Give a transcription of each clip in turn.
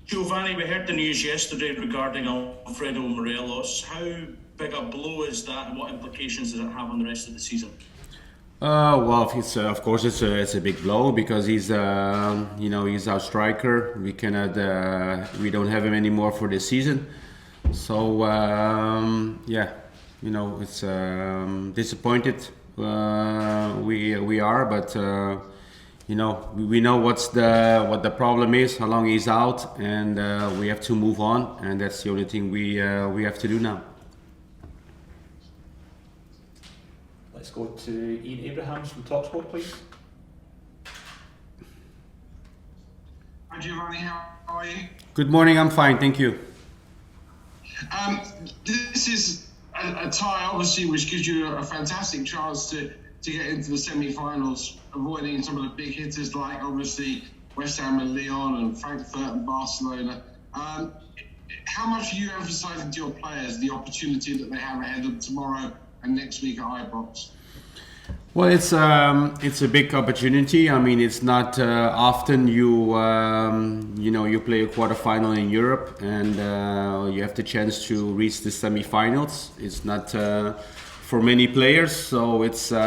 Giovanni, we heard the news yesterday regarding Alfredo Morelos. How big a blow is that, and what implications does it have on the rest of the season? Well, it's of course it's a big blow because he's he's our striker. We don't have him anymore for this season. So it's disappointed. We are, but we know what the problem is, how long he's out, and we have to move on, and that's the only thing we have to do now. Let's go to Ian Abrahams from TalkSport, please. Hi Giovanni, how are you? Good morning, I'm fine, thank you. This is a tie, obviously, which gives you a fantastic chance to get into the semi-finals, avoiding some of the big hitters like, obviously, West Ham and Lyon and Frankfurt and Barcelona. How much are you emphasising to your players the opportunity that they have ahead of tomorrow and next week at Ibrox? Well, it's a big opportunity. I mean, it's not often you play a quarterfinal in Europe and you have the chance to reach the semi-finals. It's not for many players, so it's we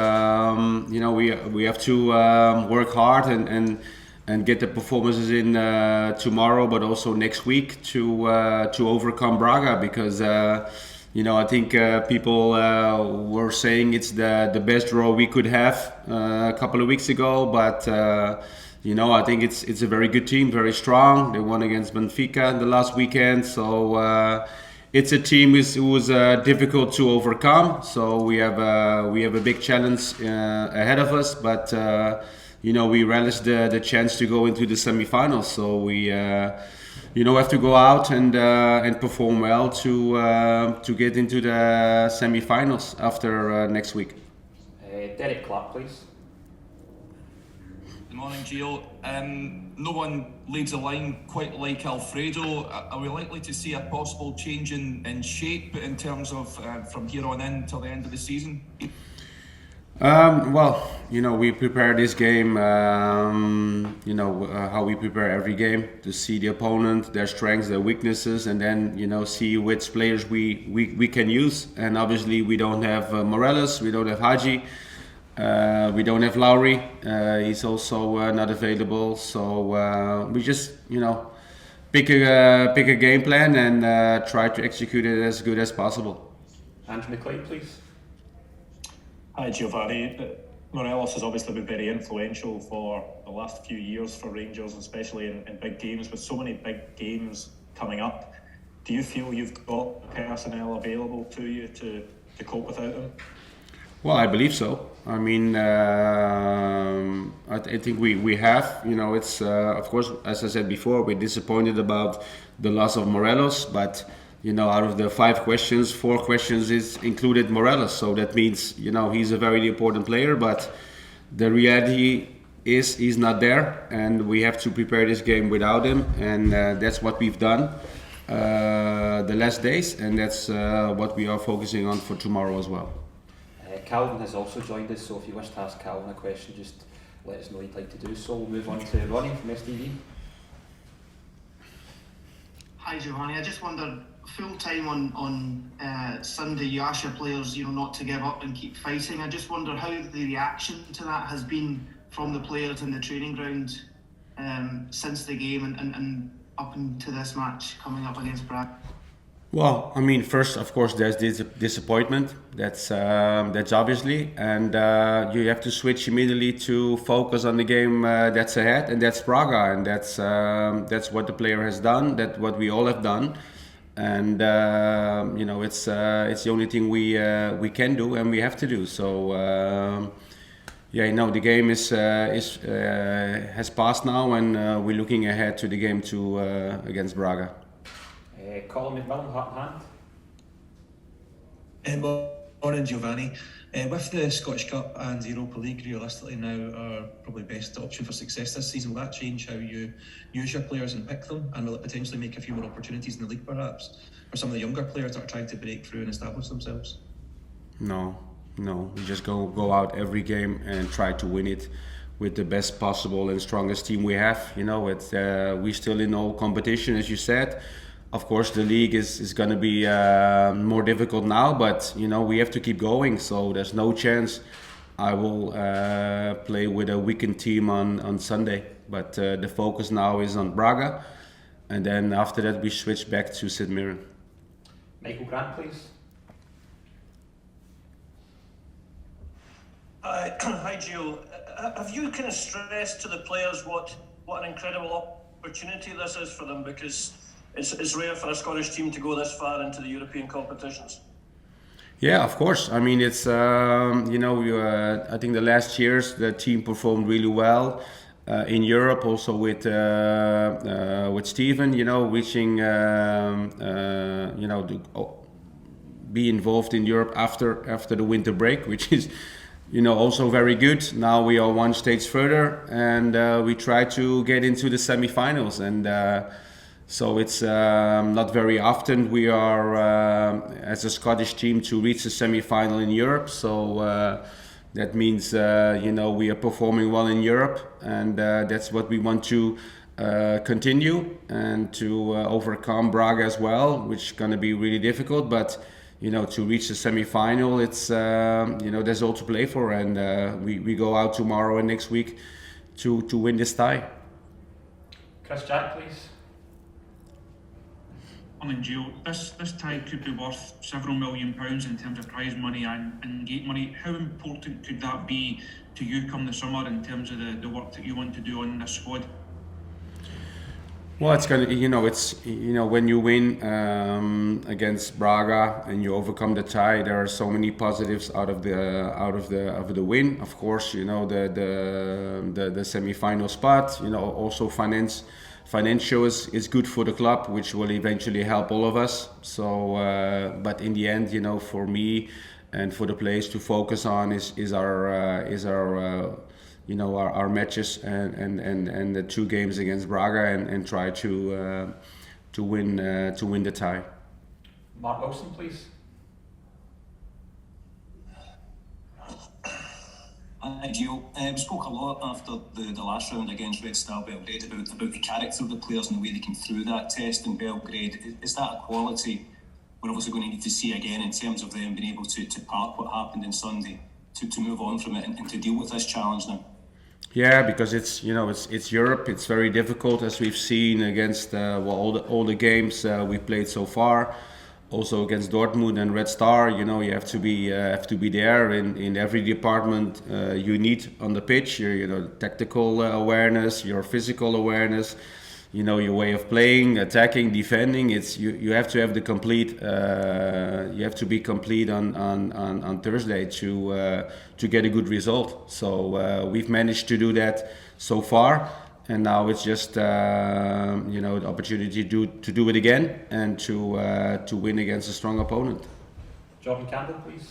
have to work hard and get the performances in tomorrow, but also next week to overcome Braga because. I think people were saying it's the best draw we could have a couple of weeks ago, but I think it's a very good team, very strong. They won against Benfica the last weekend, so it's a team who was difficult to overcome. So we have a big challenge ahead of us, but we relish the chance to go into the semi-finals. So we. Have to go out and perform well to get into the semi-finals after next week. Derek Clark, please. Good morning, Gio. No one leads the line quite like Alfredo. Are we likely to see a possible change in shape in terms of from here on in till the end of the season? We prepare this game, how we prepare every game to see the opponent, their strengths, their weaknesses, and then, see which players we can use. And obviously we don't have Morelos, we don't have Haji, we don't have Lowry, he's also not available. So we just, pick a game plan and try to execute it as good as possible. Andrew McLeod, please. Hi Giovanni. Morelos has obviously been very influential for the last few years for Rangers, especially in big games. With so many big games coming up, do you feel you've got personnel available to you to cope without him? Well, I believe so. I mean, I think we have. It's of course, as I said before, we're disappointed about the loss of Morelos, but out of the 5 questions, 4 questions is included Morelos. So that means, he's a very important player, but the reality is he's not there, and we have to prepare this game without him, and that's what we've done the last days, and that's what we are focusing on for tomorrow as well. Calvin has also joined us, so if you wish to ask Calvin a question, just let us know you'd like to do so. We'll move on to Ronnie from STV. Hi Giovanni, I just wondered, full time on Sunday, you asked your players, not to give up and keep fighting. I just wonder how the reaction to that has been from the players in the training ground since the game and up into this match coming up against Braga. Well, I mean, first, of course, there's this disappointment. That's obviously, and you have to switch immediately to focus on the game that's ahead, and that's Braga, and that's what the player has done. That's what we all have done, and it's the only thing we can do and we have to do. So the game has passed now, and we're looking ahead to the game against Braga. Colin McMillan, hand. Morning, Giovanni. With the Scottish Cup and the Europa League realistically now our probably best option for success this season, will that change how you use your players and pick them? And will it potentially make a few more opportunities in the league perhaps for some of the younger players that are trying to break through and establish themselves? No. We just go out every game and try to win it with the best possible and strongest team we have. You know, we still in all competition, as you said. Of course, the league is going to be more difficult now, but you know, we have to keep going. So there's no chance I will play with a weakened team on Sunday. But the focus now is on Braga, and then after that we switch back to St Mirren. Michael Grant, please. Hi, Gio. Have you kind of stressed to the players what an incredible opportunity this is for them, because it's rare for a Scottish team to go this far into the European competitions? Yeah, of course. I mean, it's you know, I think the last years the team performed really well in Europe, also with Steven. You know, reaching you know, be involved in Europe after the winter break, which is, you know, also very good. Now we are one stage further, and we try to get into the semi-finals, and so it's not very often we are as a Scottish team to reach the semi-final in Europe. So that means you know, we are performing well in Europe, and that's what we want to continue, and to overcome Braga as well, which is going to be really difficult. But you know, to reach the semi-final, it's you know, there's all to play for, and we go out tomorrow and next week to win this tie. Chris Jack, please. I mean, Gio, this tie could be worth several £1 million in terms of prize money and gate money. How important could that be to you come the summer in terms of the work that you want to do on this squad? Well, it's gonna, you know, it's, you know, when you win against Braga and you overcome the tie, there are so many positives out of the win. Of course, you know, the semi-final spot. You know, also financial is good for the club, which will eventually help all of us. So, but in the end, you know, for me and for the players to focus on is our you know, our matches and the 2 games against Braga, and try to win the tie. Mark Wilson, please. Hi, Gio. We spoke a lot after the last round against Red Star Belgrade about the character of the players and the way they came through that test in Belgrade. Is that a quality we're obviously going to need to see again in terms of them being able to park what happened on Sunday, to move on from it and to deal with this challenge now? Yeah, because it's, you know, it's Europe. It's very difficult, as we've seen against well, all the games we played so far. Also against Dortmund and Red Star, you know, you have to be there in every department you need on the pitch. You know, tactical awareness, your physical awareness, you know, your way of playing, attacking, defending. It's you have to have the complete. You have to be complete on Thursday to get a good result. So we've managed to do that so far. And now it's just you know, the opportunity to do it again and to win against a strong opponent. Jordan Campbell, please.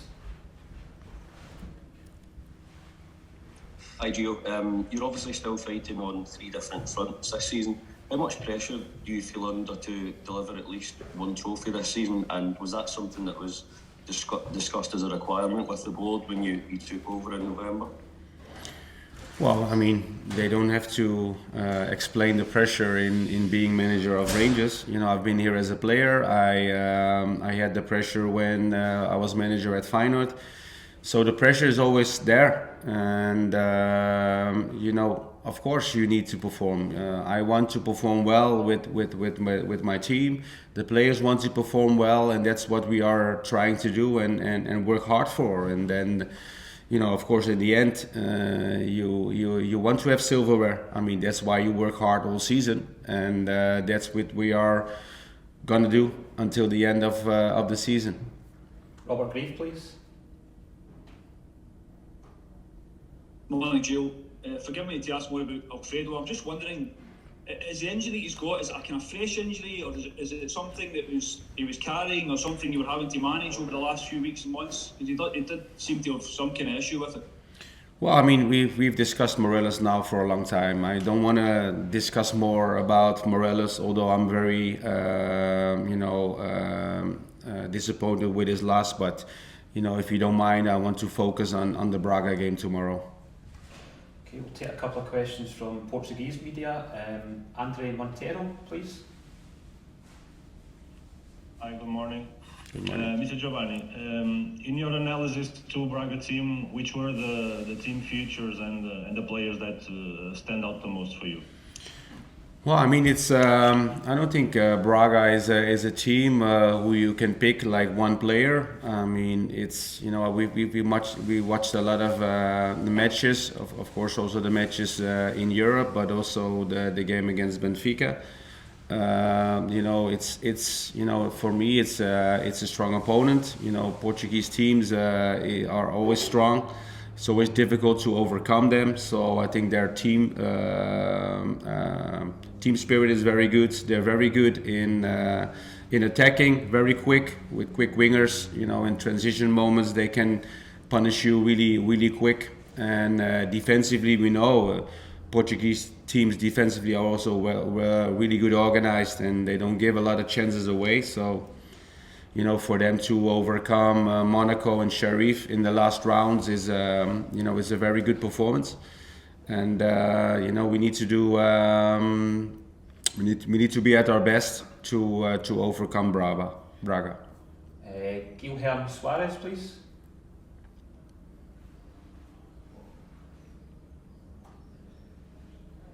Hi, Gio. You're obviously still fighting on 3 different fronts this season. How much pressure do you feel under to deliver at least 1 trophy this season? And was that something that was discussed as a requirement with the board when you took over in November? Well, I mean, they don't have to explain the pressure in being manager of Rangers. You know, I've been here as a player. I had the pressure when I was manager at Feyenoord. So the pressure is always there, and you know, of course, you need to perform. I want to perform well with my team. The players want to perform well, and that's what we are trying to do and work hard for. And then, you know, of course, in the end, you want to have silverware. I mean, that's why you work hard all season, and that's what we are gonna do until the end of the season. Robert Grieve, please. Morning, Gio. Forgive me to ask more about Alfredo. I'm just wondering, is the injury he's got, is it a kind of fresh injury, or is it something that he was carrying, or something you were having to manage over the last few weeks and months? Because he did seem to have some kind of issue with it. Well, I mean, we've discussed Morelos now for a long time. I don't want to discuss more about Morelos, although I'm very, you know, disappointed with his loss. But, you know, if you don't mind, I want to focus on the Braga game tomorrow. Okay, we'll take a couple of questions from Portuguese media. Andre Monteiro, please. Hi, good morning. Good morning. Mr. Giovanni, in your analysis to Braga team, which were the team features and the players that stand out the most for you? Well, I mean, it's. I don't think Braga is a team who you can pick like one player. I mean, it's we watched a lot of the matches, of course, also the matches in Europe, but also the game against Benfica. It's for me, it's a strong opponent. Portuguese teams are always strong. It's always difficult to overcome them. So I think their team spirit is very good. They're very good in attacking, very quick with quick wingers. In transition moments they can punish you really, really quick. And defensively, we know Portuguese teams defensively are also really good organized, and they don't give a lot of chances away. So. For them to overcome Monaco and Sheriff in the last rounds is a very good performance, and we need to do we need to be at our best to overcome Braga. Guilherme Soares, please.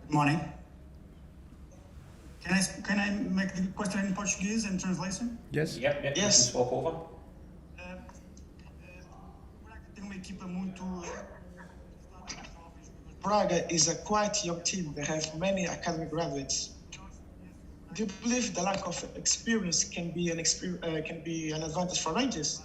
Good morning. Can I make the question in Portuguese and translation? Yes. Yep. Yes. Swap over. Braga is a quite young team. They have many academy graduates. Do you believe the lack of experience can be an advantage for Rangers?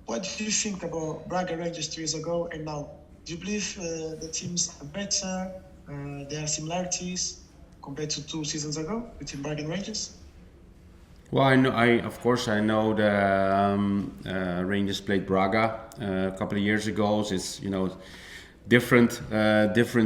What do you think about Braga Rangers 2 years ago and now? Do you believe the teams are better? There are similarities compared to 2 seasons ago between Braga and Rangers? Well, I know the Rangers played Braga a couple of years ago. It's different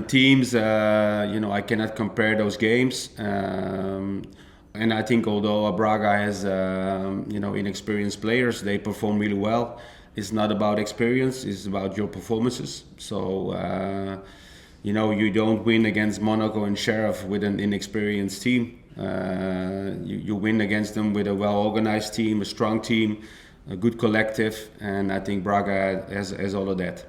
teams. I cannot compare those games. And I think although Braga has inexperienced players, they perform really well. It's not about experience; it's about your performances. So you don't win against Monaco and Sheriff with an inexperienced team. You win against them with a well-organized team, a strong team, a good collective, and I think Braga has all of that.